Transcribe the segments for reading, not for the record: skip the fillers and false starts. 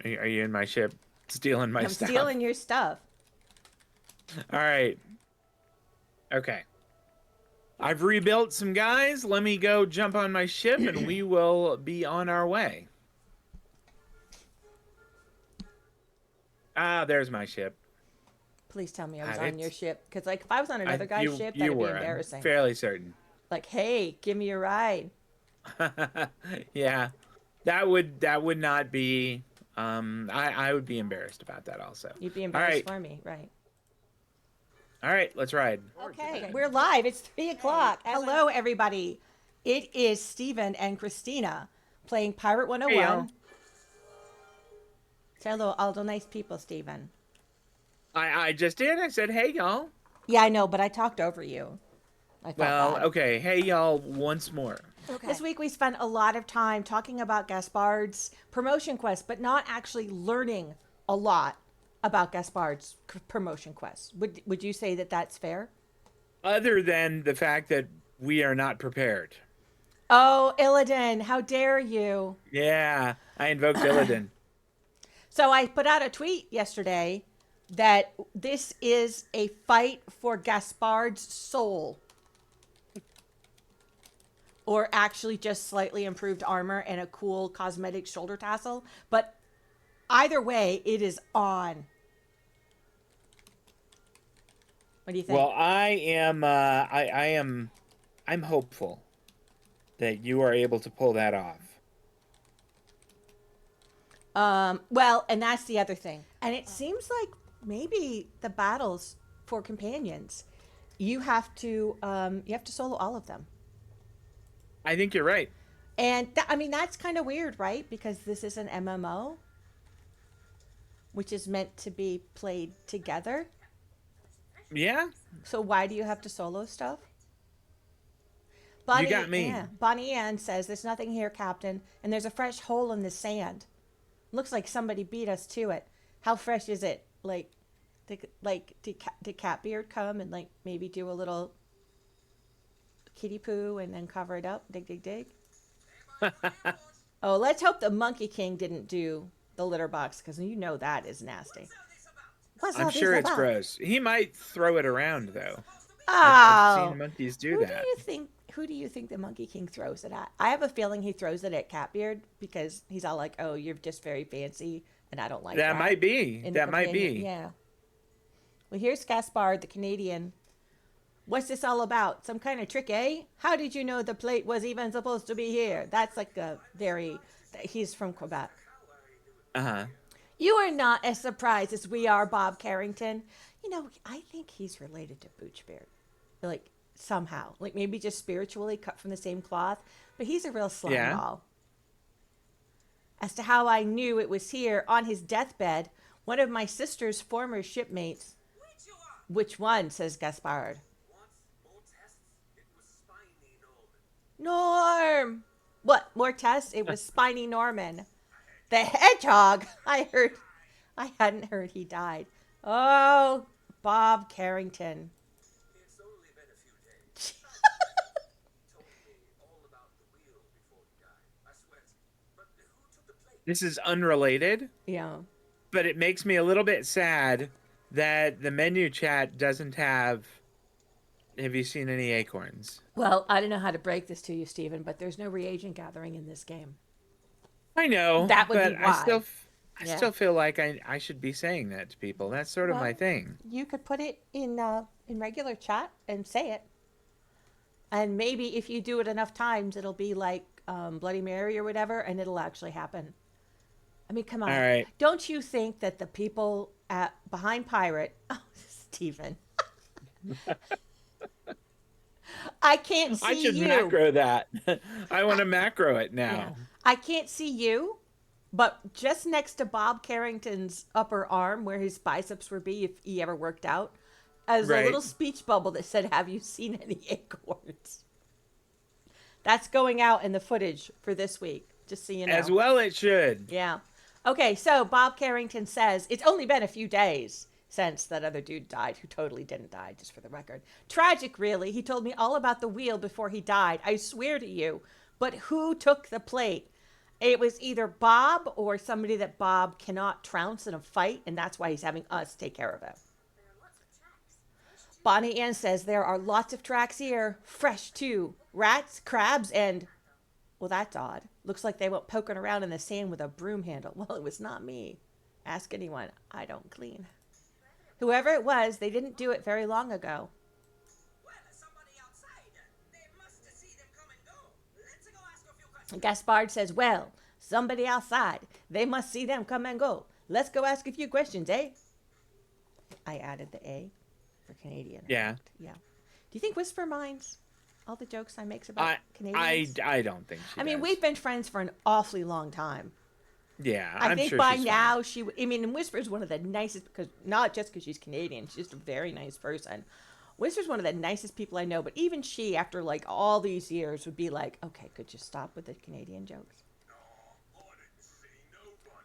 Are you in my ship stealing my I'm stuff? stealing your stuff. All right. Okay. I've rebuilt some guys. Let me go jump on my ship and we will be on our way. Ah, there's my ship. Please tell me I was God, on your it's ship. Because, like, if I was on another guy's ship, you that'd be were. I'm embarrassing. fairly certain. Like, hey, give me a ride. Yeah. That would not be I would be embarrassed about that also. You'd be All embarrassed right. for me, right? All right, let's ride. Okay, we're live. It's 3 o'clock. Hello, everybody. It is Stephen and Christina playing Pirate Hey, y'all. 101. Say hello, all the nice people, Stephen. I just did. I said, "Hey, y'all." Yeah, I know, but I talked over you. I felt Well, bad. okay. Hey, y'all once more. Okay. This week we spent a lot of time talking about Gaspard's promotion quest, but not actually learning a lot about Gaspard's promotion quest. Would you say that that's fair? Other than the fact that we are not prepared. Oh, Illidan, how dare you? Yeah, I invoked Illidan. So I put out a tweet yesterday that this is a fight for Gaspard's soul. Or actually just slightly improved armor and a cool cosmetic shoulder tassel. But either way, it is on. What do you think? Well, I'm hopeful that you are able to pull that off. Well, and that's the other thing. And it seems like maybe the battles for companions, you have to solo all of them. I think you're right. And I mean, that's kind of weird, right? Because this is an MMO, which is meant to be played together. Yeah. So why do you have to solo stuff? You got me. Yeah, Bonnie Ann says, "There's nothing here, Captain, and there's a fresh hole in the sand. Looks like somebody beat us to it. How fresh is it? Did Catbeard come and like maybe do a little kitty poo and then cover it up? Dig, dig, dig." Oh, let's hope the Monkey King didn't do the litter box because you know that is nasty. I'm sure it's gross. He might throw it around though. I've Oh, seen monkeys do that. Who do you think the Monkey King throws it at? I have a feeling he throws it at Catbeard because he's all like, "Oh, you're just very fancy, and I don't like that." That might be. That might be. Yeah. Well, here's Gaspard, the Canadian. "What's this all about? Some kind of trick, eh? How did you know the plate was even supposed to be here?" That's like a very. He's from Quebec. Uh-huh. "You are not as surprised as we are, Bob Carrington." You know, I think he's related to Boochbeard. Like, somehow. Like, maybe just spiritually cut from the same cloth. But he's a real slime ball. "As to how I knew it was here on his deathbed, one of my sister's former shipmates." "Which one?" says Gaspard. "Norm!" "What? More tests?" "It was Spiny Norman." "The hedgehog!" I hadn't heard he died. Oh, Bob Carrington. It's only been a few days. He told me all about the wheel before he died. I swear to you. But who took the plate? This is unrelated. Yeah. But it makes me a little bit sad that the menu chat doesn't have you seen any acorns? Well, I don't know how to break this to you, Stephen, but there's no reagent gathering in this game. I know. That would but be why. I still feel like I should be saying that to people. That's sort of my thing. You could put it in regular chat and say it. And maybe if you do it enough times, it'll be like Bloody Mary or whatever, and it'll actually happen. I mean, come on. All right. Don't you think that the people behind Pirate... Oh, Stephen. I can't see you. I should macro that. I want to macro it now. Yeah. I can't see you, but just next to Bob Carrington's upper arm, where his biceps would be if he ever worked out, as a little speech bubble that said, "Have you seen any acorns?" That's going out in the footage for this week, just so you know. As well it should. Yeah. Okay, so Bob Carrington says, "It's only been a few days since that other dude died," who totally didn't die, just for the record. "Tragic, really. He told me all about the wheel before he died. I swear to you. But who took the plate? It was either Bob or somebody that Bob cannot trounce in a fight, and that's why he's having us take care of it. Bonnie Ann says there are lots of tracks here. Fresh, too. Rats, crabs, and... Well, that's odd. Looks like they went poking around in the sand with a broom handle. Well, it was not me. Ask anyone. I don't clean. Whoever it was, they didn't do it very long ago. Well, somebody outside. They must see them come and go. Let's go ask a few questions. Gaspard says, well, somebody outside. They must see them come and go. Let's go ask a few questions, eh? I added the A for Canadian. Yeah. Yeah. Do you think Whisper minds all the jokes I make about Canadians? I don't think she I mean, does. we've been friends for an awfully long time. Yeah, I I'm think sure by she's now and Whisper's one of the nicest, because not just because she's Canadian, she's just a very nice person. Whisper's one of the nicest people I know, but even she, after like all these years, would be like, okay, could you stop with the Canadian jokes?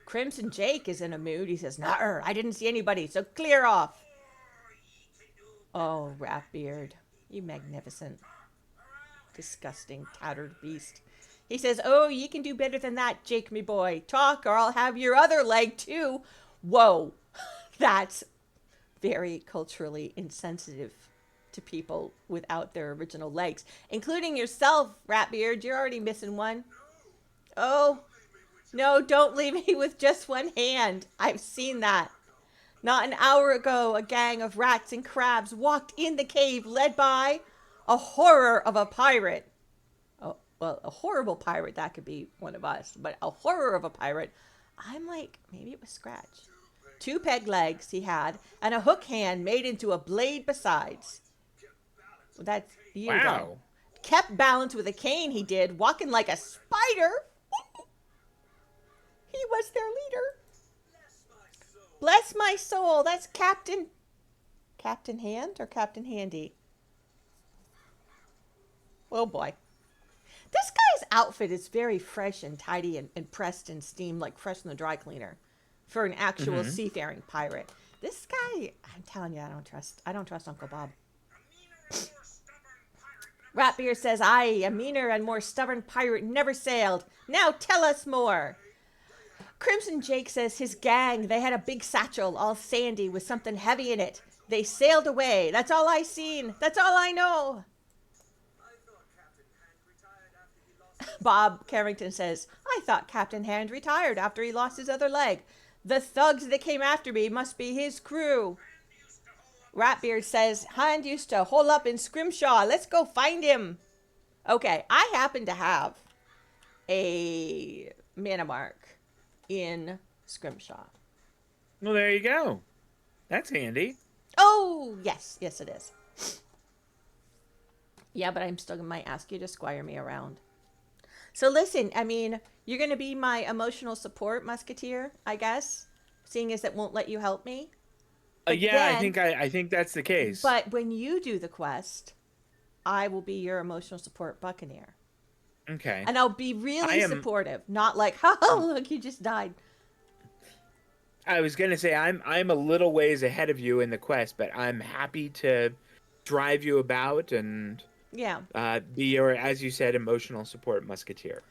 Crimson Jake is in a mood. He says, "Nuh-er, I didn't see anybody, so clear off." Oh, Ratbeard, you magnificent, disgusting, tattered beast. He says, "Oh, ye can do better than that, Jake, me boy. Talk, or I'll have your other leg, too." Whoa, that's very culturally insensitive to people without their original legs, including yourself, Ratbeard. You're already missing one. Oh, no, don't leave me with just one hand. I've seen that. Not an hour ago, a gang of rats and crabs walked in the cave led by a horror of a pirate. Oh, well, a horrible pirate, that could be one of us, but a horror of a pirate. I'm like, maybe it was Scratch. 2 peg legs he had, and a hook hand made into a blade besides. That's you. Wow. Kept balance with a cane he did, walking like a spider. He was their leader. Bless my soul. That's Captain Hand or Captain Handy? Oh boy. This guy's outfit is very fresh and tidy and pressed and steamed, like fresh in the dry cleaner, for an actual seafaring pirate. This guy, I'm telling you, I don't trust Uncle Bob. Ratbeard says, "Aye, a meaner and more stubborn pirate never sailed. Now tell us more." Crimson Jake says his gang, they had a big satchel, all sandy, with something heavy in it. They sailed away. That's all I seen. That's all I know. Bob Carrington says, "I thought Captain Hand retired after he lost his other leg. The thugs that came after me must be his crew." Ratbeard says, "Hand used to hole up in Scrimshaw. Let's go find him." Okay, I happen to have a mana mark in Scrimshaw. Well, there you go. That's handy. Oh, yes. Yes, it is. Yeah, but I'm still might ask you to squire me around. So listen, I mean, you're going to be my emotional support musketeer, I guess, seeing as it won't let you help me. Yeah, I think that's the case. But when you do the quest, I will be your emotional support buccaneer. Okay. And I'll be really supportive, not like, "Oh, look, you just died." I was gonna say I'm a little ways ahead of you in the quest, but I'm happy to drive you about and be your, as you said, emotional support musketeer.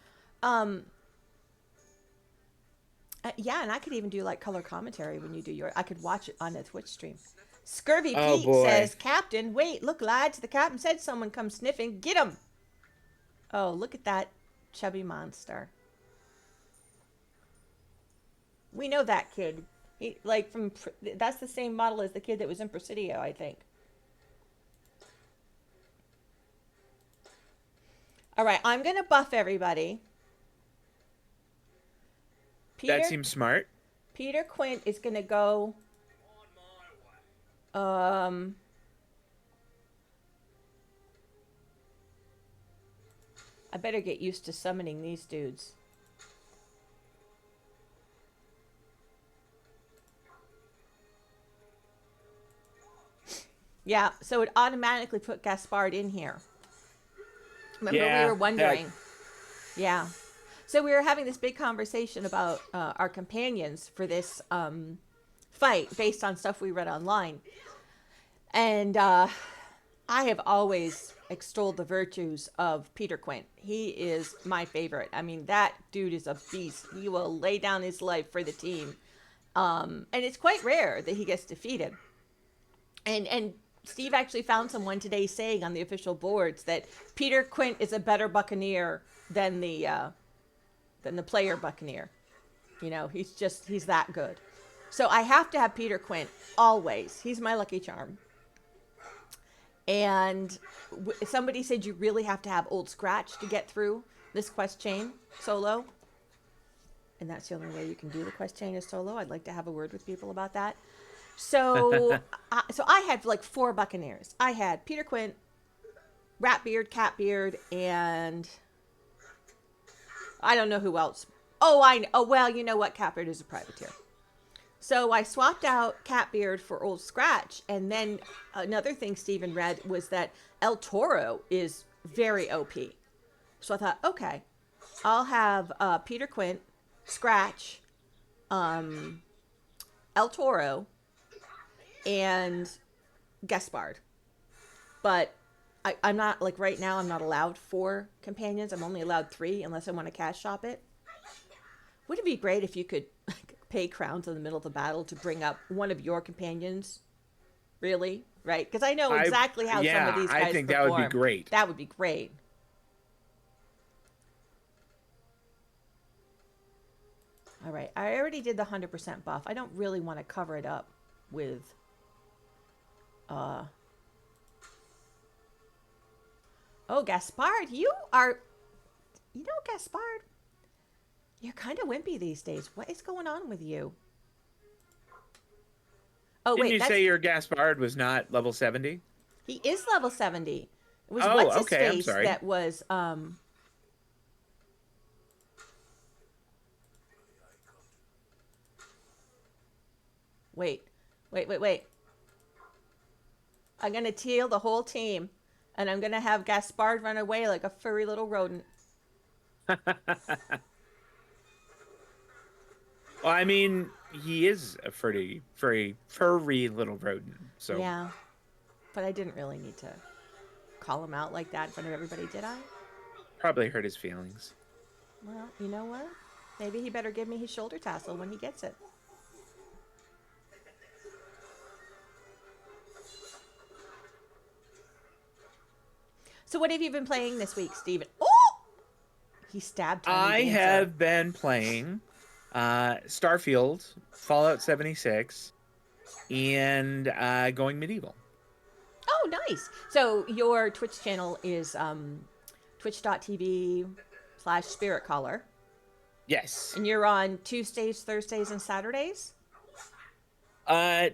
Yeah, and I could even do like color commentary when you do your. I could watch it on a Twitch stream. Scurvy Pete says, "Captain, wait, look, lads, the captain said someone come sniffing. Get him." Oh, look at that chubby monster. We know that kid. He that's the same model as the kid that was in Presidio, I think. All right, I'm gonna buff everybody. That seems smart. Peter Quint is gonna go. I better get used to summoning these dudes. Yeah, so it automatically put Gaspard in here. Remember, we were wondering. Yeah. So we were having this big conversation about our companions for this fight based on stuff we read online. And I have always extol the virtues of Peter Quint. He is my favorite. I mean, that dude is a beast. He will lay down his life for the team. And it's quite rare that he gets defeated. And Steve actually found someone today saying on the official boards that Peter Quint is a better Buccaneer than the player Buccaneer. You know, he's that good. So I have to have Peter Quint always. He's my lucky charm. And somebody said you really have to have Old Scratch to get through this quest chain solo. And that's the only way you can do the quest chain is solo. I'd like to have a word with people about that. So, I had like 4 Buccaneers. I had Peter Quint, Ratbeard, Catbeard, and I don't know who else. Oh, well, you know what? Catbeard is a privateer. So I swapped out Catbeard for Old Scratch. And then another thing Stephen read was that El Toro is very OP. So I thought, okay, I'll have Peter Quint, Scratch, El Toro, and Gaspard. But I'm not, like right now, I'm not allowed 4 companions. I'm only allowed 3 unless I want to cash shop it. Wouldn't it be great if you could pay crowns in the middle of the battle to bring up one of your companions? Really? Right? Because I know exactly how some of these guys I think perform. that would be great. That would be great. All right. I already did the 100% buff. I don't really want to cover it up with... Oh, Gaspard, you are... You know, Gaspard, you're kind of wimpy these days. What is going on with you? Oh, Didn't wait. you say your Gaspard was not level 70? He is level 70. It was I'm what's-his-face sorry. that was... Wait. I'm going to teal the whole team, and I'm going to have Gaspard run away like a furry little rodent. Well, I mean, he is a furry little rodent. So yeah, but I didn't really need to call him out like that in front of everybody, did I? Probably hurt his feelings. Well, you know what? Maybe he better give me his shoulder tassel when he gets it. So what have you been playing this week, Stephen? Oh! He stabbed Tiny Dancer. I have been playing Starfield, Fallout 76, and going medieval. Oh, nice. So your Twitch channel is twitch.tv/spiritcaller. Yes. And you're on Tuesdays, Thursdays, and Saturdays?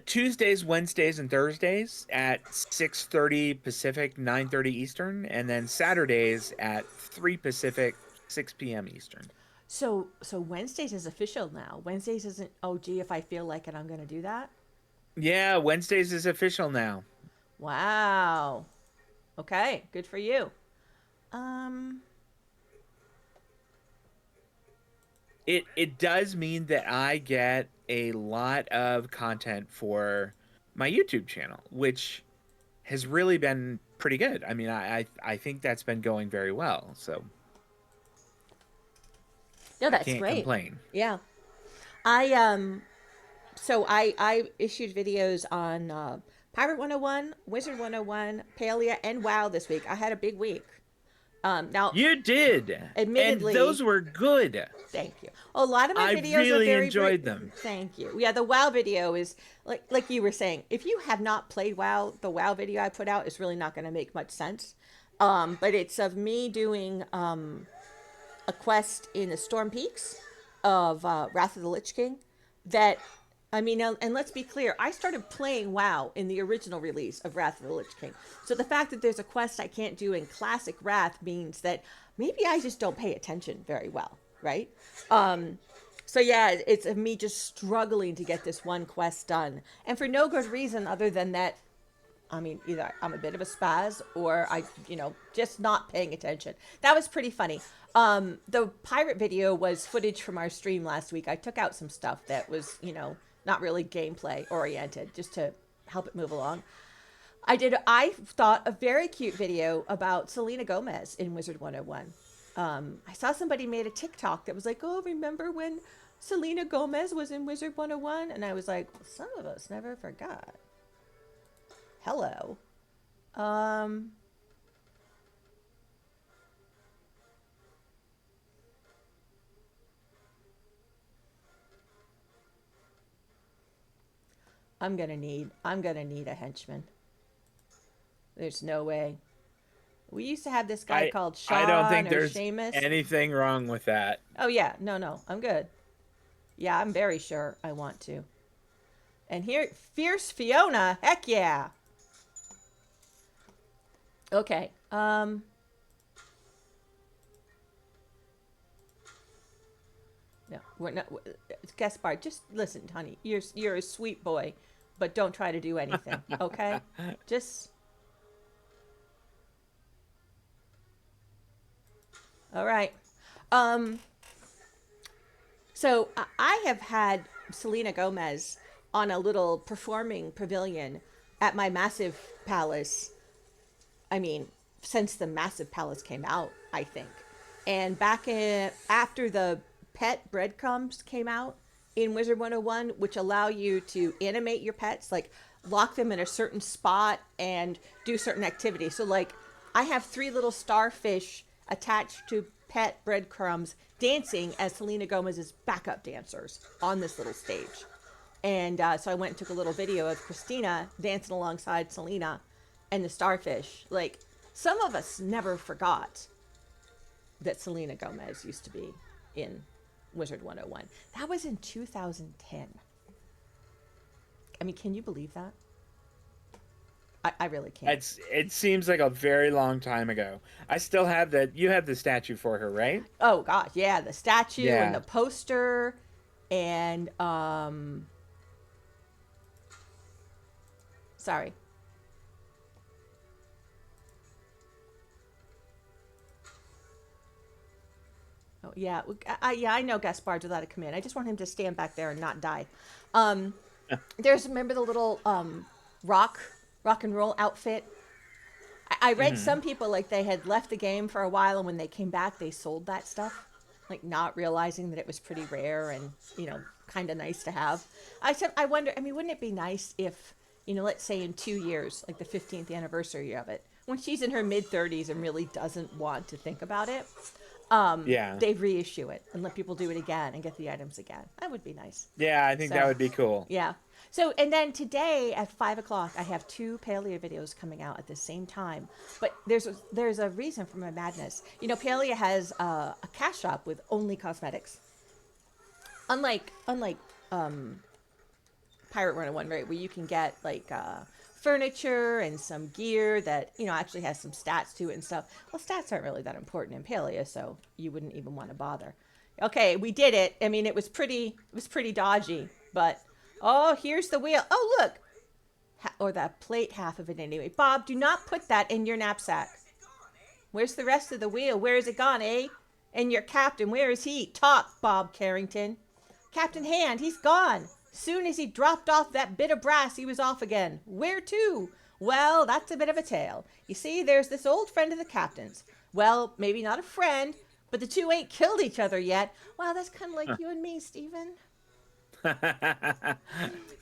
Tuesdays, Wednesdays, and Thursdays at 6:30 Pacific, 9:30 Eastern, and then Saturdays at 3 Pacific, 6 p.m. Eastern. So Wednesdays is official now. Wednesdays isn't, oh, gee, if I feel like it, I'm going to do that? Yeah, Wednesdays is official now. Wow. Okay, good for you. It does mean that I get a lot of content for my YouTube channel, which has really been pretty good. I mean, I think that's been going very well. So no, that's I can't great. complain. Yeah, I issued videos on Pirate 101, Wizard 101, Palia, and WoW this week. I had a big week. Now you did, admittedly, and those were good. Thank you. A lot of my videos I really are very enjoyed them. Thank you. Yeah, the WoW video is like you were saying. If you have not played WoW, the WoW video I put out is really not going to make much sense. But it's of me doing a quest in the Storm Peaks of Wrath of the Lich King. That, I mean, and let's be clear, I started playing WoW in the original release of Wrath of the Lich King. So the fact that there's a quest I can't do in Classic Wrath means that maybe I just don't pay attention very well, right? So yeah, it's me just struggling to get this one quest done. And for no good reason other than that, I mean, either I'm a bit of a spaz or I, just not paying attention. That was pretty funny. The pirate video was footage from our stream last week. I took out some stuff that was, not really gameplay oriented, just to help it move along. I thought a very cute video about Selena Gomez in Wizard 101. I saw somebody made a TikTok that was like, oh, remember when Selena Gomez was in Wizard 101? And I was like, well, some of us never forgot. Hello. I'm gonna need a henchman. There's no way. We used to have this guy called Sean I don't think or there's Seamus. anything wrong with that. Oh yeah, no, I'm good. Yeah, I'm very sure I want to. And here, Fierce Fiona, heck yeah. Okay, no, we're not. Gaspard, just listen, honey. You're a sweet boy, but don't try to do anything, okay? Just. All right. So I have had Selena Gomez on a little performing pavilion at my massive palace. I mean, since the massive palace came out, I think. And after the pet breadcrumbs came out in Wizard 101, which allow you to animate your pets, like lock them in a certain spot and do certain activities. So like I have 3 little starfish attached to pet breadcrumbs dancing as Selena Gomez's backup dancers on this little stage. And so I went and took a little video of Christina dancing alongside Selena and the starfish. Like, some of us never forgot that Selena Gomez used to be in Wizard 101. That was in 2010. I mean, can you believe that? I really can't. It seems like a very long time ago. I still have that. You have the statue for her, right? Oh gosh, yeah, the statue and the poster, and sorry. Oh yeah, I know Gaspard's without a command. I just want him to stand back there and not die. Remember the little rock and roll outfit. I read some people, like, they had left the game for a while, and when they came back they sold that stuff, like not realizing that it was pretty rare and, you know, kind of nice to have. I wonder, I mean, wouldn't it be nice if, you know, let's say in 2 years, like the 15th anniversary of it, when she's in her mid-30s and really doesn't want to think about it, they reissue it and let people do it again and get the items again. That would be nice. Yeah, I think that would be cool. Yeah. So, and then today at 5 o'clock, I have 2 Palia videos coming out at the same time. But there's a reason for my madness. You know, Palia has a cash shop with only cosmetics. Unlike Pirate 101, right, where you can get like furniture and some gear that, you know, actually has some stats to it and stuff. Well, stats aren't really that important in Palia, so you wouldn't even want to bother. Okay, we did it. I mean, it was pretty dodgy, but oh, here's the wheel. Oh, look. Or the plate half of it anyway. Bob, do not put that in your knapsack. Where's the rest of the wheel? Where is it gone, eh? And your captain, where is he? Talk, Bob Carrington. Captain Hand, he's gone. Soon as he dropped off that bit of brass, he was off again. Where to? Well, that's a bit of a tale. You see, there's this old friend of the captain's. Well, maybe not a friend, but the two ain't killed each other yet. Wow, that's kind of like you and me, Stephen.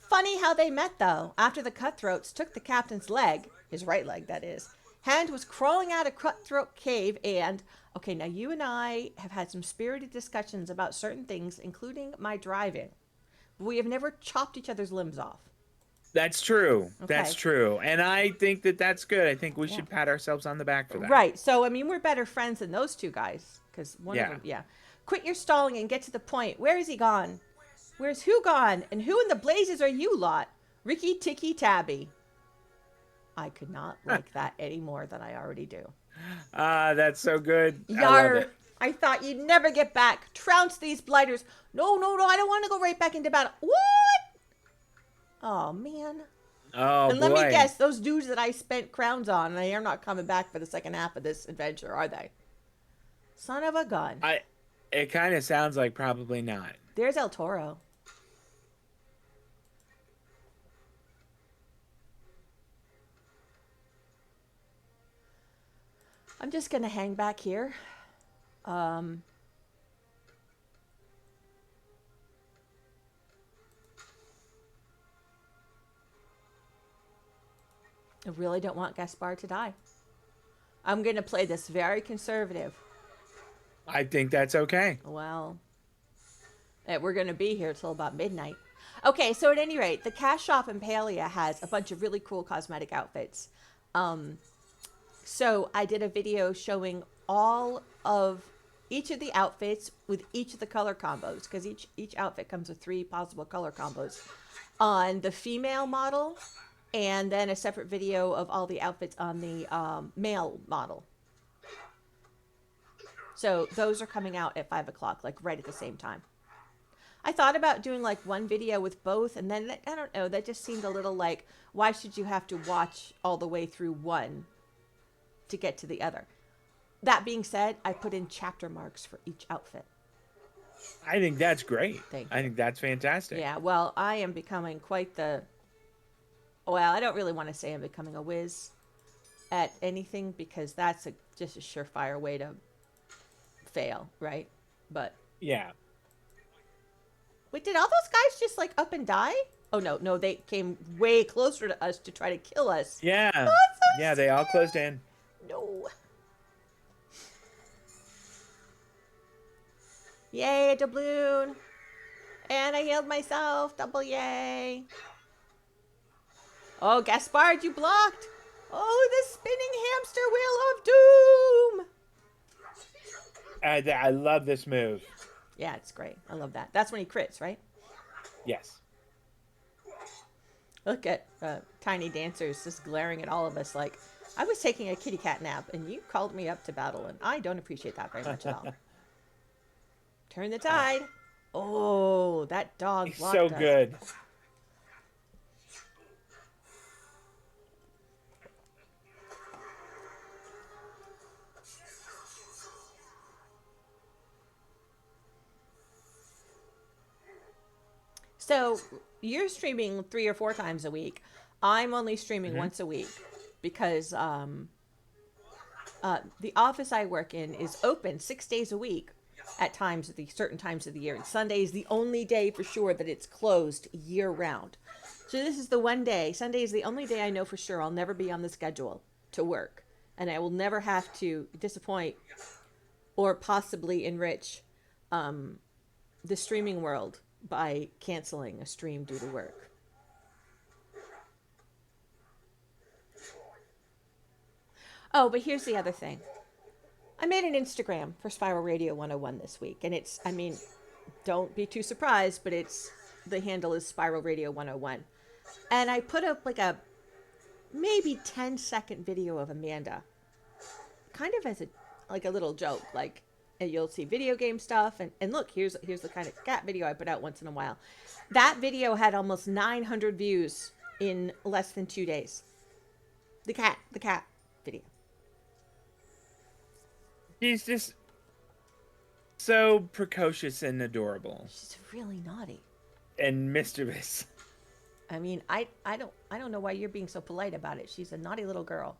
Funny how they met, though. After the cutthroats took the captain's leg, his right leg, that is, Hand was crawling out of Cutthroat Cave and... Okay, now you and I have had some spirited discussions about certain things, including my driving. But we have never chopped each other's limbs off. That's true. Okay. That's true. And I think that that's good. I think we should pat ourselves on the back for that. Right. So, I mean, we're better friends than those two guys. Because one of them, Quit your stalling and get to the point. Where is he gone? Where's who gone? And who in the blazes are you lot? Ricky Ticky Tabby. I could not like that any more than I already do. That's so good. Yar. I thought you'd never get back. Trounce these blighters. No, I don't want to go right back into battle. What? Oh, man. Oh, and let me guess, those dudes that I spent crowns on, they are not coming back for the second half of this adventure, are they? Son of a gun. It kind of sounds like probably not. There's El Toro. I'm just going to hang back here. I really don't want Gaspard to die. I'm going to play this very conservative. I think that's okay. Well, we're going to be here till about midnight. Okay, so at any rate, the Cash Shop in Palia has a bunch of really cool cosmetic outfits. So I did a video showing all of each of the outfits with each of the color combos, because each outfit comes with 3 possible color combos on the female model, and then a separate video of all the outfits on the male model. So those are coming out at 5 o'clock, like right at the same time. I thought about doing like one video with both, and then I don't know, that just seemed a little like, why should you have to watch all the way through one to get to the other? That being said, I put in chapter marks for each outfit. I think that's great. Thank you. I think that's fantastic. Yeah, well, I am becoming quite the... Well, I don't really want to say I'm becoming a whiz at anything, because that's just a surefire way to fail, right? But... Yeah. Wait, did all those guys just like up and die? Oh, no, they came way closer to us to try to kill us. Yeah. Oh, so yeah, they all closed in. No. Yay, a doubloon. And I healed myself. Double yay. Oh, Gaspard, you blocked. Oh, the spinning hamster wheel of doom. I love this move. Yeah, it's great. I love that. That's when he crits, right? Yes. Look at Tiny Dancers just glaring at all of us like, I was taking a kitty cat nap and you called me up to battle, and I don't appreciate that very much at all. Turn the tide. Oh, that dog He's blocked so us. good. So you're streaming 3 or 4 times a week. I'm only streaming once a week because the office I work in is open 6 days a week at times, at the certain times of the year. And Sunday is the only day for sure that it's closed year round. So this is the one day. Sunday is the only day I know for sure I'll never be on the schedule to work. And I will never have to disappoint or possibly enrich the streaming world by canceling a stream due to work. Oh, but here's the other thing. I made an Instagram for Spiral Radio 101 this week, and it's, I mean, don't be too surprised, but the handle is Spiral Radio 101. And I put up like a maybe 10-second video of Amanda, kind of as a little joke, like, and you'll see video game stuff, and look, here's the kind of cat video I put out once in a while. That video had almost 900 views in less than 2 days. The cat video. She's just so precocious and adorable. She's really naughty. And mischievous. I mean, I don't know why you're being so polite about it. She's a naughty little girl.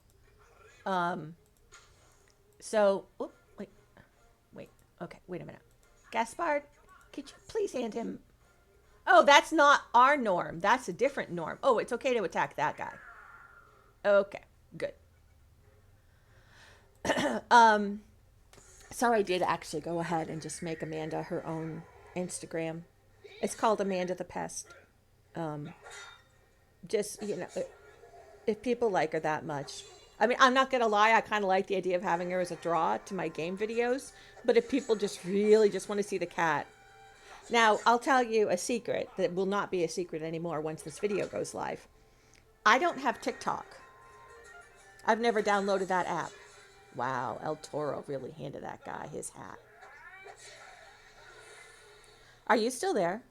So, okay, wait a minute. Gaspard, could you please hand him... Oh, that's not our norm. That's a different norm. Oh, it's okay to attack that guy. Okay, good. So I did actually go ahead and just make Amanda her own Instagram. It's called Amanda the Pest. Just, you know, if people like her that much. I mean, I'm not going to lie, I kind of like the idea of having her as a draw to my game videos. But if people just really just want to see the cat. Now, I'll tell you a secret that will not be a secret anymore once this video goes live. I don't have TikTok. I've never downloaded that app. Wow, El Toro really handed that guy his hat. Are you still there?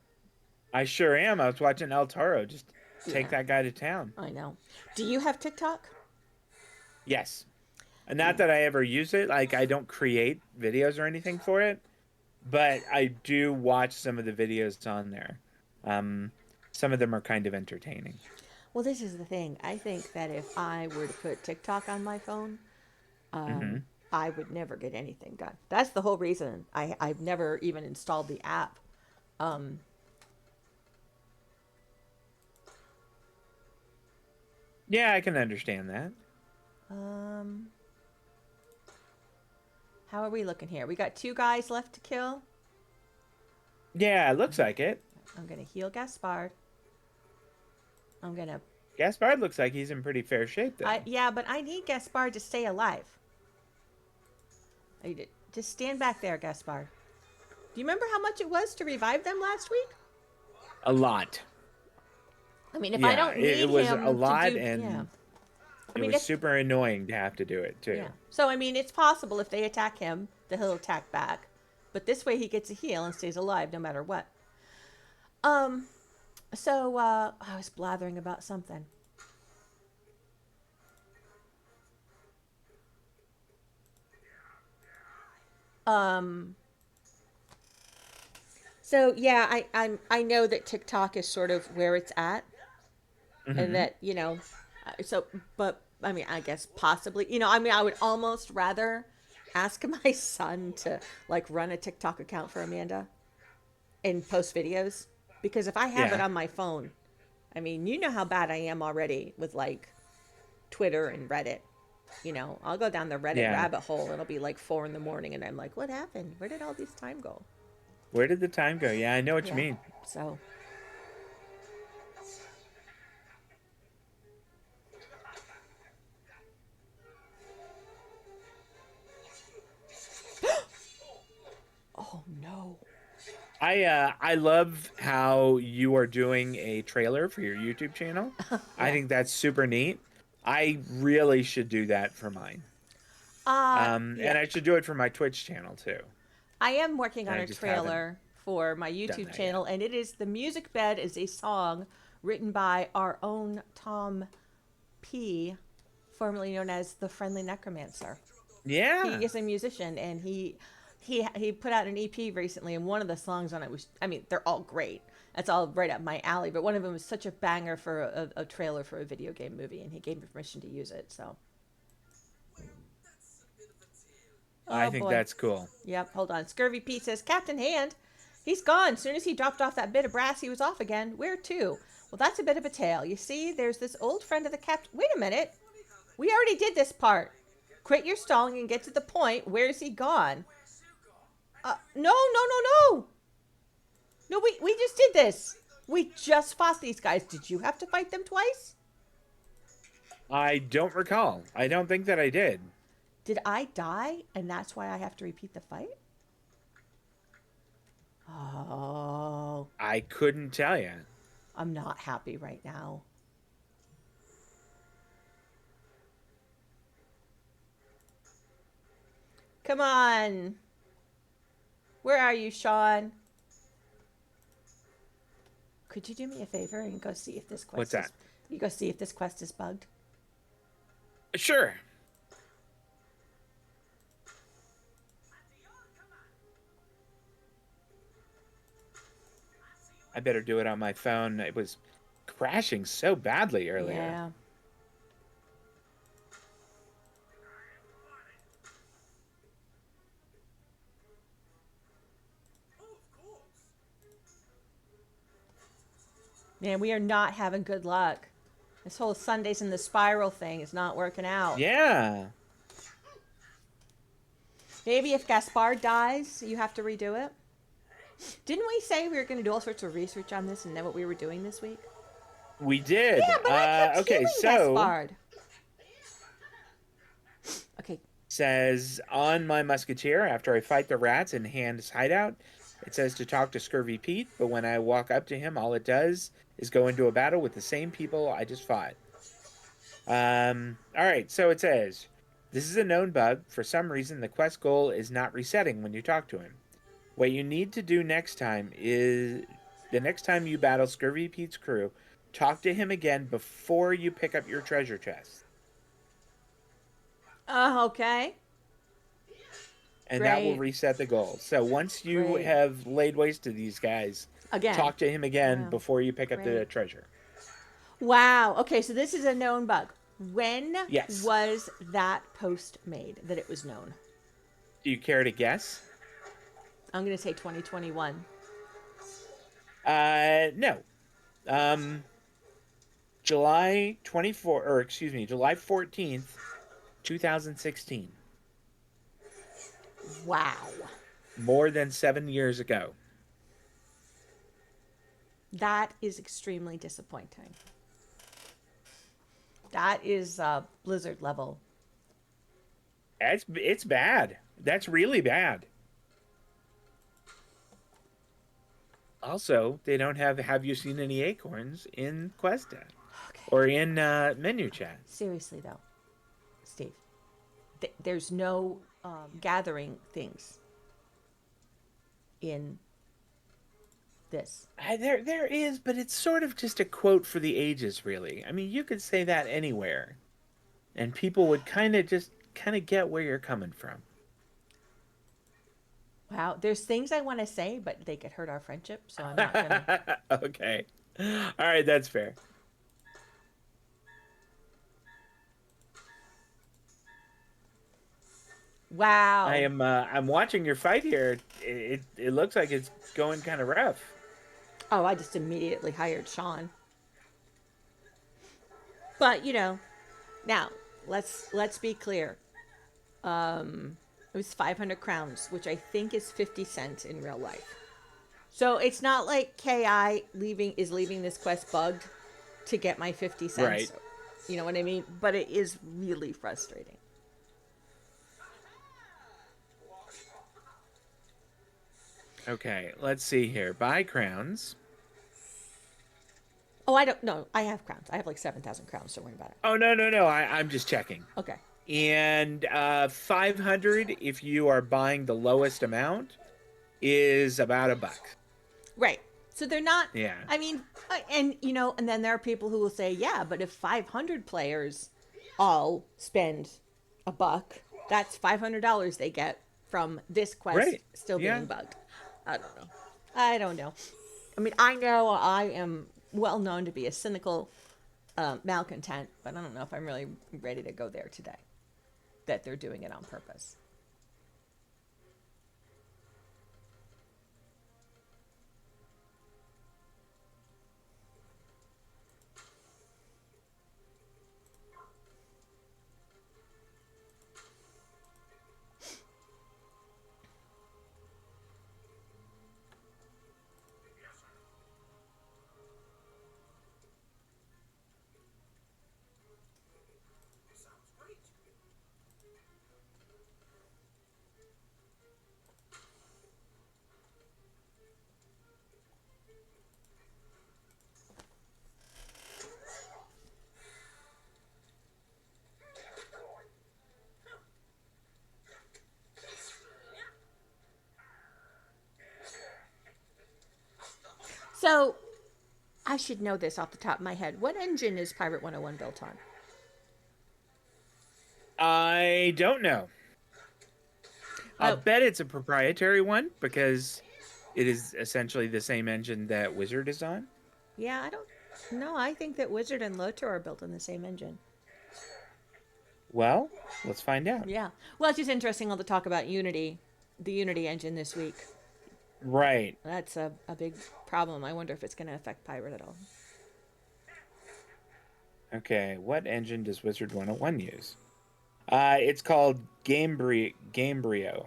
I sure am. I was watching El Toro just take that guy to town. I know. Do you have TikTok? Yes. And not that I ever use it. Like, I don't create videos or anything for it. But I do watch some of the videos on there. Some of them are kind of entertaining. Well, this is the thing. I think that if I were to put TikTok on my phone, I would never get anything done. That's the whole reason I've never even installed the app. Yeah, I can understand that. How are we looking here? We got 2 guys left to kill. Yeah, it looks like it. I'm going to heal Gaspard. I'm going to... Gaspard looks like he's in pretty fair shape, though. Yeah, but I need Gaspard to stay alive. Just stand back there, Gaspard. Do you remember how much it was to revive them last week? A lot. I mean, if I don't need it was him a lot, to do, and yeah. it was super annoying to have to do it, too. Yeah. So, I mean, it's possible if they attack him that he'll attack back. But this way he gets a heal and stays alive no matter what. So, I was blathering about something. So yeah, I know that TikTok is sort of where it's at, and that, you know, so, but I mean, I guess possibly, you know, I mean, I would almost rather ask my son to like run a TikTok account for Amanda and post videos, because if I have it on my phone, I mean, you know how bad I am already with like Twitter and Reddit. You know, I'll go down the Reddit rabbit hole. It'll be like 4 a.m. and I'm like, what happened? Where did all this time go? Where did the time go? Yeah, I know what you mean. So. Oh, no. I love how you are doing a trailer for your YouTube channel. I think that's super neat. I really should do that for mine. And I should do it for my Twitch channel too. I am working on a trailer for my YouTube channel, and it is The Music Bed is a song written by our own Tom P., formerly known as the Friendly Necromancer. Yeah. He is a musician, and he put out an EP recently, and one of the songs on it was, I mean, they're all great. That's all right up my alley, but one of them was such a banger for a trailer for a video game movie, and he gave me permission to use it, so. I think that's cool. Yep, hold on. Scurvy Pete says, Captain Hand, he's gone. Soon as he dropped off that bit of brass, he was off again. Where to? Well, that's a bit of a tale. You see, there's this old friend of the captain. Wait a minute. We already did this part. Quit your stalling and get to the point. Where's he gone? No. No, we just did this. We just fought these guys. Did you have to fight them twice? I don't recall. I don't think that I did. Did I die, and that's why I have to repeat the fight? Oh. I couldn't tell you. I'm not happy right now. Come on. Where are you, Sean? Could you do me a favor and go see if this quest What's that? You go see if this quest is bugged? Sure. I better do it on my phone. It was crashing so badly earlier. Yeah. Man, we are not having good luck. This whole Sundays in the Spiral thing is not working out. Yeah. Maybe if Gaspard dies, you have to redo it. Didn't we say we were going to do all sorts of research on this and know what we were doing this week? We did. Yeah, but I kept okay, so Gaspard. Okay. Says on my musketeer, after I fight the rats in Hand's hideout, it says to talk to Scurvy Pete, but when I walk up to him, all it does is go into a battle with the same people I just fought. All right, so it says, this is a known bug. For some reason, the quest goal is not resetting when you talk to him. What you need to do next time is, the next time you battle Scurvy Pete's crew, talk to him again before you pick up your treasure chest. Okay. And that will reset the goal. So once you have laid waste to these guys, talk to him again before you pick up the treasure. Wow. Okay, so this is a known bug. When Yes. was that post made, that it was known? Do you care to guess? I'm going to say 2021. No. July July 14th, 2016. Wow. More than 7 years ago. That is extremely disappointing. That is Blizzard level. It's bad. That's really bad. Also, they don't have you seen any acorns in Quest chat or in menu chat? Seriously though, Steve, there's no gathering things in this. There is, but it's sort of just a quote for the ages, really. I mean, you could say that anywhere, and people would kind of get where you're coming from. Wow, there's things I want to say, but they could hurt our friendship, so I'm not gonna. Okay, all right, that's fair. Wow. I'm watching your fight here. It looks like it's going kind of rough. Oh, I just immediately hired Sean. But now let's be clear. It was 500 crowns, which I think is 50 cents in real life. So it's not like KI is leaving this quest bugged to get my 50 cents. Right. You know what I mean? But it is really frustrating. Okay, let's see here. Buy crowns. Oh, I don't know. I have crowns. I have like 7,000 crowns. Don't worry about it. Oh, no. I'm just checking. Okay. And 500, if you are buying the lowest amount, is about $1. Right. So they're not. Yeah. I mean, and then there are people who will say, yeah, but if 500 players all spend $1, that's $500 they get from this quest still being bugged. I don't know. I mean, I know I am well known to be a cynical malcontent, but I don't know if I'm really ready to go there today. That they're doing it on purpose. So, I should know this off the top of my head. What engine is Pirate 101 built on? I don't know. I'll bet it's a proprietary one because it is essentially the same engine that Wizard is on. Yeah, I don't know. I think that Wizard and Lotor are built on the same engine. Well, let's find out. Yeah. Well, it's just interesting all the talk about Unity, the Unity engine this week. Right. That's a big problem. I wonder if it's going to affect Pirate at all. Okay, what engine does Wizard 101 use? It's called Gamebryo. Gamebryo.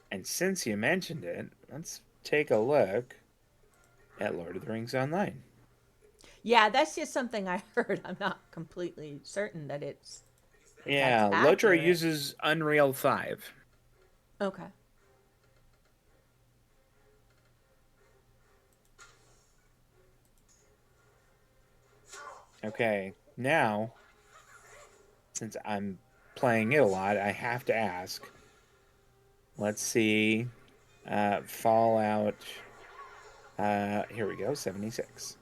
And since you mentioned it, let's take a look at Lord of the Rings Online. Yeah, that's just something I heard. I'm not completely certain that it's... Yeah, Lotor uses Unreal 5. Okay. Okay, now, since I'm playing it a lot, I have to ask. Let's see. Fallout. Here we go, 76.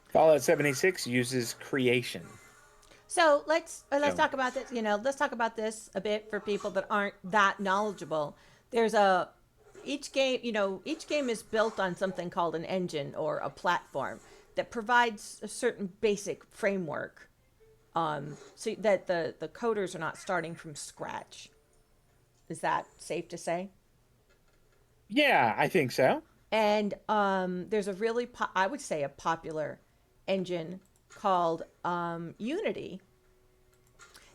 Fallout 76 uses creation. So let's talk about this. Let's talk about this a bit for people that aren't that knowledgeable. There's each game is built on something called an engine or a platform that provides a certain basic framework, so that the coders are not starting from scratch. Is that safe to say? Yeah, I think so. And there's a really, I would say, a popular engine called Unity.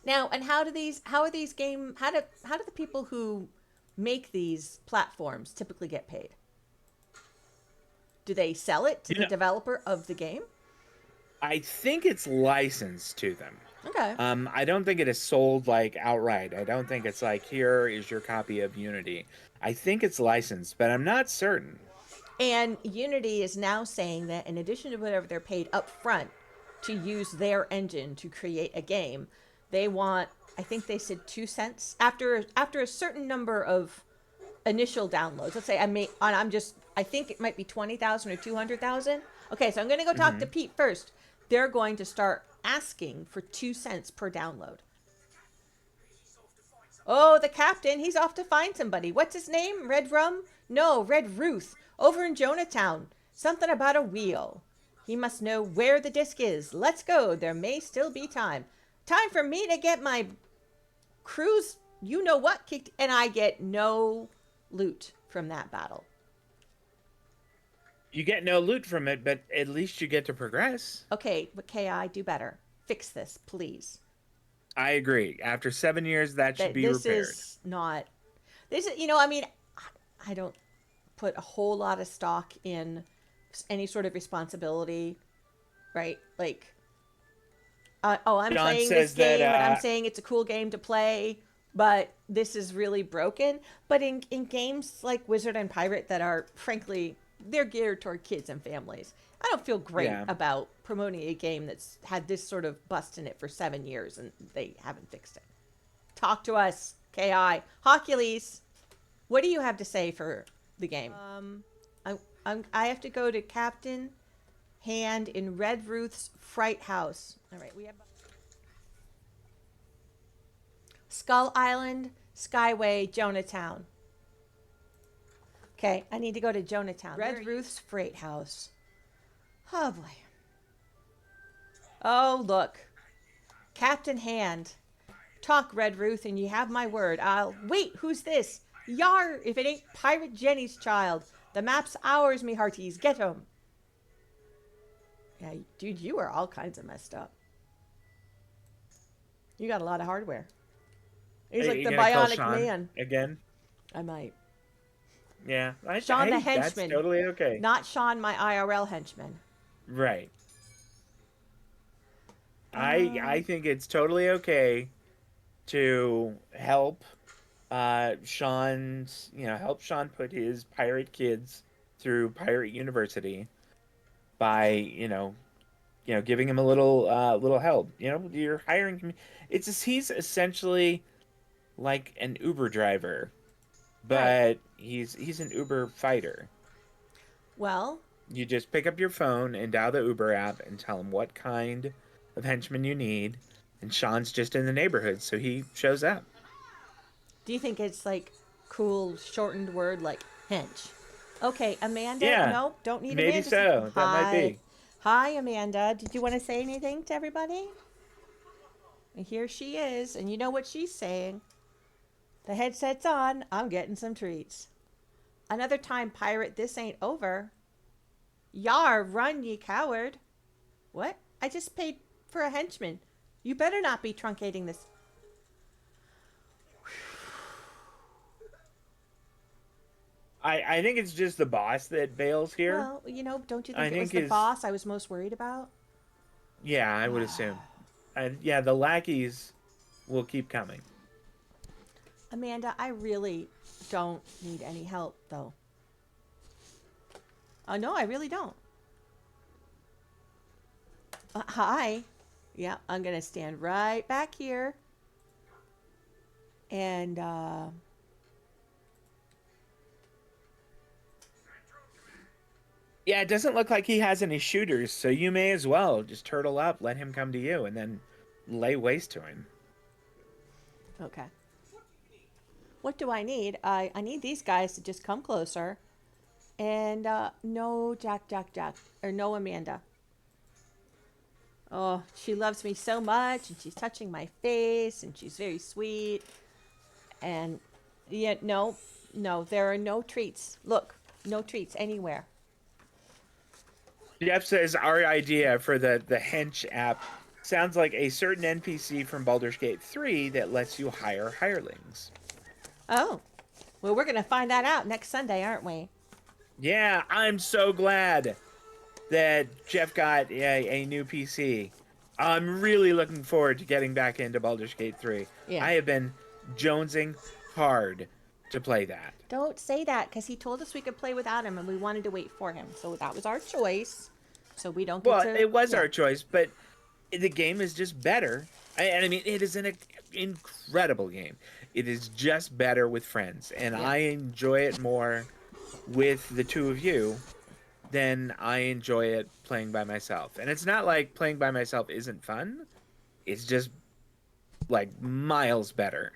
Now, and how are these how do the people who make these platforms typically get paid? Do they sell it to the developer of the game? I think it's licensed to them. Okay. I don't think it is sold like outright. I don't think it's like, here is your copy of Unity. I think it's licensed, but I'm not certain. And Unity is now saying that in addition to whatever they're paid up front to use their engine to create a game, they want, I think they said 2 cents after a certain number of initial downloads. Let's say I think it might be 20,000 or 200,000. Okay, so I'm going to go talk to Pete first. They're going to start asking for 2 cents per download. Oh, the captain, he's off to find somebody. What's his name? Red Rum? No, Red Ruth. Over in Jonatown. Something about a wheel. He must know where the disc is. Let's go. There may still be time. Time for me to get my cruise, you know what, kicked. And I get no loot from that battle. You get no loot from it, but at least you get to progress. Okay, but KI, do better. Fix this, please. I agree. After 7 years, that should be repaired. This is not... This is, I mean, I don't put a whole lot of stock in any sort of responsibility, right? Like, I'm John playing this game and I'm saying it's a cool game to play, but this is really broken. But in games like Wizard and Pirate that are, frankly, they're geared toward kids and families, I don't feel great about promoting a game that's had this sort of bust in it for 7 years and they haven't fixed it. Talk to us, KI. Hocules, what do you have to say for the game? I have to go to Captain Hand in Red Ruth's Fright House. All right, we have Skull Island, Skyway, Jonatown. Okay, I need to go to Jonatown. Red Ruth's Freight House. Oh, boy. Oh, look. Captain Hand. Talk, Red Ruth, and you have my word. Wait, who's this? Yar, if it ain't Pirate Jenny's child. The map's ours, me hearties. Get him. Yeah, dude, you are all kinds of messed up. You got a lot of hardware. He's like the bionic man. Again? I might. Yeah. Sean the henchman. That's totally okay. Not Sean, my IRL henchman. Right. I think it's totally okay to help Sean put his pirate kids through Pirate University by, giving him a little help. You're hiring him. He's essentially like an Uber driver, but right. he's an Uber fighter. Well, you just pick up your phone and dial the Uber app and tell him what kind of henchman you need, and Sean's just in the neighborhood, so he shows up. Do you think it's like cool shortened word like hench? Okay, Amanda. Yeah, nope, don't need maybe Amanda. So. That might be. Hi, Amanda. Did you want to say anything to everybody? And here she is, and you know what she's saying. The headset's on. I'm getting some treats. Another time, pirate. This ain't over. Yar, run, ye coward. What? I just paid for a henchman. You better not be truncating this. I think it's just the boss that bails here. Well, don't you think it was the boss I was most worried about? Yeah, I would assume. Yeah, the lackeys will keep coming. Amanda, I really don't need any help, though. No, I really don't. Hi. Yeah, I'm going to stand right back here. And, yeah, it doesn't look like he has any shooters, so you may as well just turtle up, let him come to you, and then lay waste to him. Okay. What do I need? I need these guys to just come closer. And no Jack. Or no Amanda. Oh, she loves me so much. And she's touching my face. And she's very sweet. And yet, no, there are no treats. Look, no treats anywhere. Jeff says our idea for the Hench app sounds like a certain NPC from Baldur's Gate 3 that lets you hire hirelings. Oh, well, we're going to find that out next Sunday, aren't we? Yeah, I'm so glad that Jeff got a new PC. I'm really looking forward to getting back into Baldur's Gate 3. Yeah. I have been jonesing hard to play that. Don't say that, because he told us we could play without him, and we wanted to wait for him. So that was our choice. So we don't get Well, it was our choice, but the game is just better. And I mean, it is an incredible game. It is just better with friends. And I enjoy it more with the two of you than I enjoy it playing by myself. And it's not like playing by myself isn't fun. It's just like miles better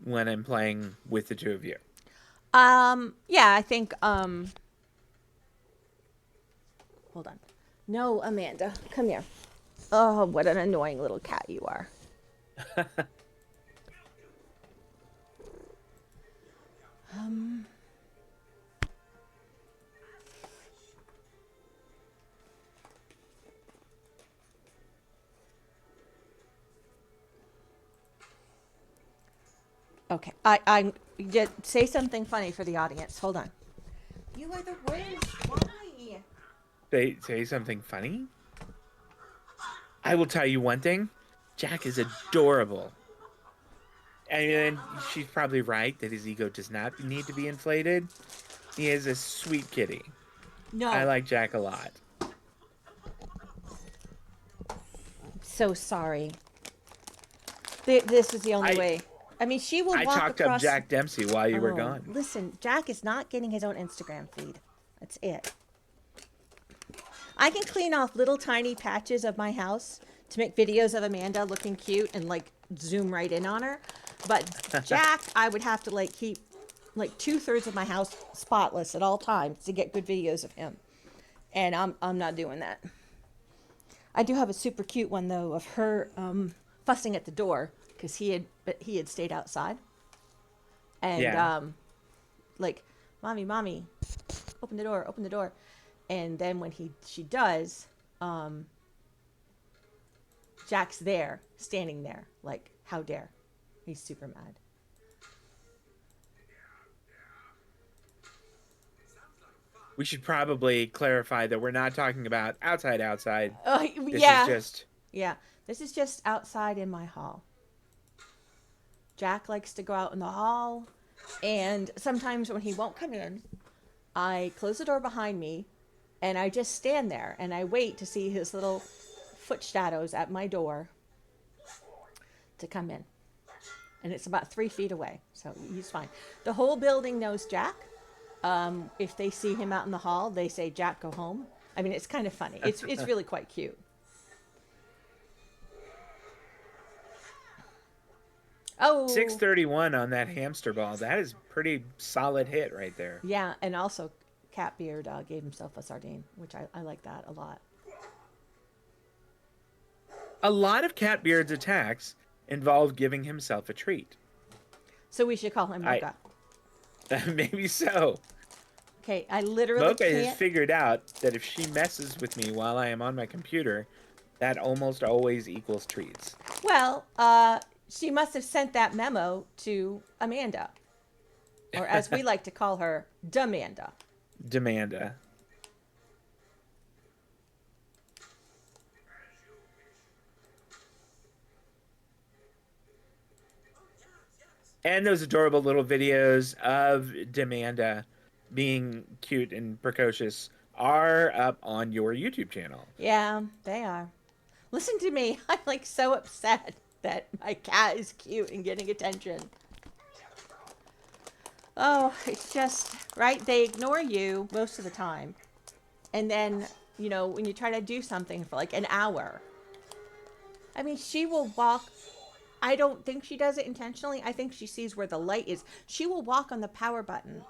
when I'm playing with the two of you. Yeah, I think, hold on. No, Amanda, come here. Oh, what an annoying little cat you are. Okay, I just say something funny for the audience. Hold on. You are the worst. Why? Say something funny? I will tell you one thing. Jack is adorable. And she's probably right that his ego does not need to be inflated. He is a sweet kitty. No. I like Jack a lot. So sorry. This is the only way. I mean, she will walk across... I talked up Jack Dempsey while you were gone. Listen, Jack is not getting his own Instagram feed. That's it. I can clean off little tiny patches of my house to make videos of Amanda looking cute and, like, zoom right in on her. But Jack, I would have to, like, keep, like, 2/3 of my house spotless at all times to get good videos of him. And I'm not doing that. I do have a super cute one, though, of her fussing at the door because he had stayed outside. And, like, mommy, open the door. And then when she does, Jack's there, standing there, like, how dare. He's super mad. We should probably clarify that we're not talking about outside. This is just outside in my hall. Jack likes to go out in the hall, and sometimes when he won't come in, I close the door behind me, and I just stand there, and I wait to see his little foot shadows at my door to come in. And it's about 3 feet away, so he's fine. The whole building knows Jack. If they see him out in the hall, they say, Jack, go home. I mean, it's kind of funny. It's really quite cute. Oh. 631 on that hamster ball. That is a pretty solid hit right there. Yeah, and also Catbeard gave himself a sardine, which I like that a lot. A lot of Catbeard's attacks involve giving himself a treat. So we should call him Mocha. Maybe so. Okay, I literally Mocha has figured out that if she messes with me while I am on my computer, that almost always equals treats. Well, she must have sent that memo to Amanda. Or as we like to call her, Demanda. Demanda. And those adorable little videos of Demanda being cute and precocious are up on your YouTube channel. Yeah, they are. Listen to me. I'm like so upset that my cat is cute and getting attention. Oh, it's just, right? They ignore you most of the time. And then, you know, when you try to do something for like an hour, I mean, she will walk. I don't think she does it intentionally. I think she sees where the light is. She will walk on the power button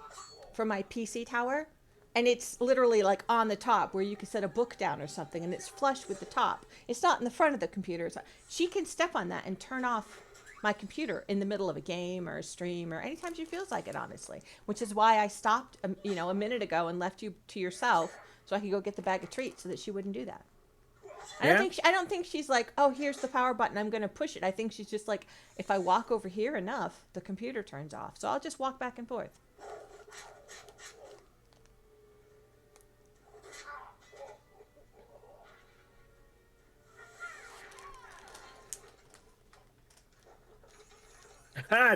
for my PC tower, and it's literally like on the top where you can set a book down or something, and it's flush with the top. It's not in the front of the computer. She can step on that and turn off my computer in the middle of a game or a stream or anytime she feels like it, honestly, which is why I stopped, a minute ago and left you to yourself so I could go get the bag of treats so that she wouldn't do that. Yeah. I don't think she's like, oh, here's the power button, I'm going to push it. I think she's just like, if I walk over here enough, the computer turns off. So I'll just walk back and forth.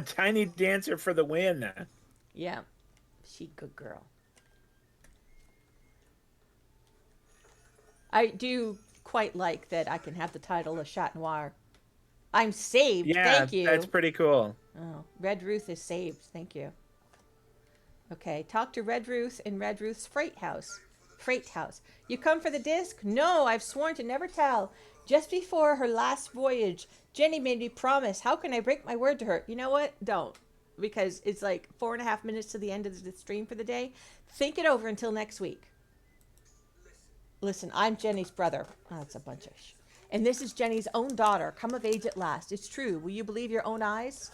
Tiny dancer for the win. Yeah, she good girl. I do quite like that I can have the title of Chat Noir. I'm saved. Yeah, thank you. That's pretty cool. Oh, Red Ruth is saved. Thank you. Okay, talk to Red Ruth in Red Ruth's freight house. Freight house. You come for the disc? No, I've sworn to never tell. Just before her last voyage, Jenny made me promise. How can I break my word to her? You know what? Don't. Because it's like 4.5 minutes to the end of the stream for the day. Think it over until next week. Listen, I'm Jenny's brother. Oh, it's a bunch of and this is Jenny's own daughter, come of age at last. It's true. Will you believe your own eyes?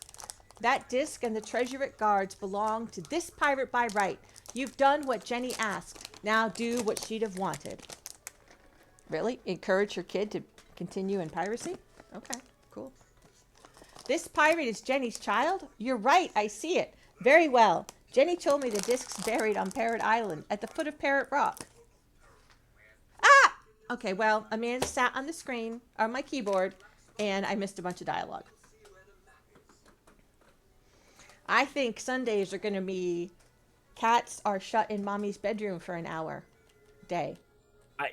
That disc and the treasure it guards belong to this pirate by right. You've done what Jenny asked. Now do what she'd have wanted. Really? Encourage your kid to continue in piracy? Okay, cool. This pirate is Jenny's child? You're right, I see it. Very well. Jenny told me the disc's buried on Parrot Island at the foot of Parrot Rock. Ah! Okay, well, Amanda sat on the screen, on my keyboard, and I missed a bunch of dialogue. I think Sundays are going to be cats are shut in mommy's bedroom for an hour day.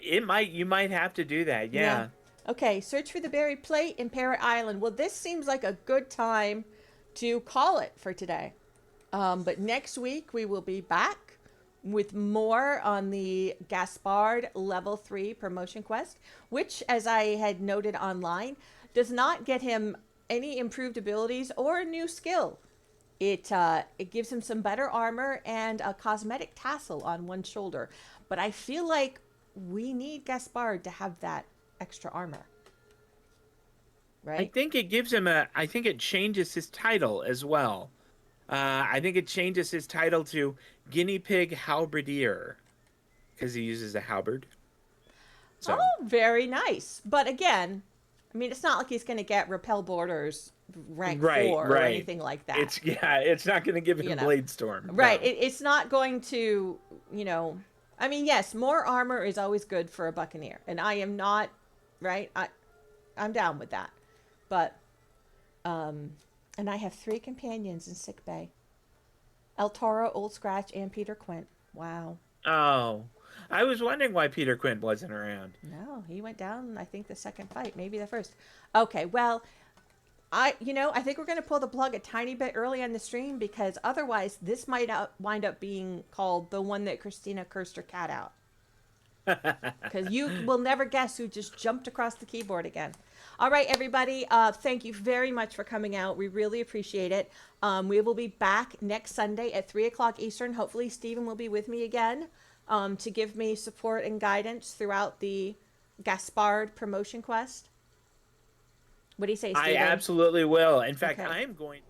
You might have to do that, yeah. Okay, search for the buried plate in Parrot Island. Well, this seems like a good time to call it for today. But next week we will be back with more on the Gaspard level 3 promotion quest, which, as I had noted online, does not get him any improved abilities or a new skill. It gives him some better armor and a cosmetic tassel on one shoulder. But I feel like we need Gaspard to have that extra armor. Right? I think it gives him I think it changes his title as well. I think it changes his title to Guinea Pig Halberdier because he uses a halberd. So. Oh, very nice. But again, I mean, it's not like he's going to get Repel Borders rank 4 or anything like that. It's not going to give him Blade Storm. Right. No. It's not going to, I mean, yes, more armor is always good for a Buccaneer. And I am not, right? I'm down with that. But, and I have 3 companions in sickbay. El Toro, Old Scratch, and Peter Quint. Wow. Oh. I was wondering why Peter Quint wasn't around. No, he went down, I think, the second fight. Maybe the first. Okay, well, I think we're going to pull the plug a tiny bit early on the stream because otherwise this might wind up being called the one that Christina cursed her cat out. Because you will never guess who just jumped across the keyboard again. All right, everybody. Thank you very much for coming out. We really appreciate it. We will be back next Sunday at 3 o'clock Eastern. Hopefully, Stephen will be with me again to give me support and guidance throughout the Gaspard promotion quest. What do you say, Stephen? I absolutely will. In fact, I am going...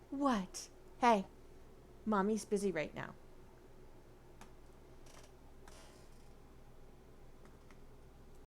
What? Hey, Mommy's busy right now.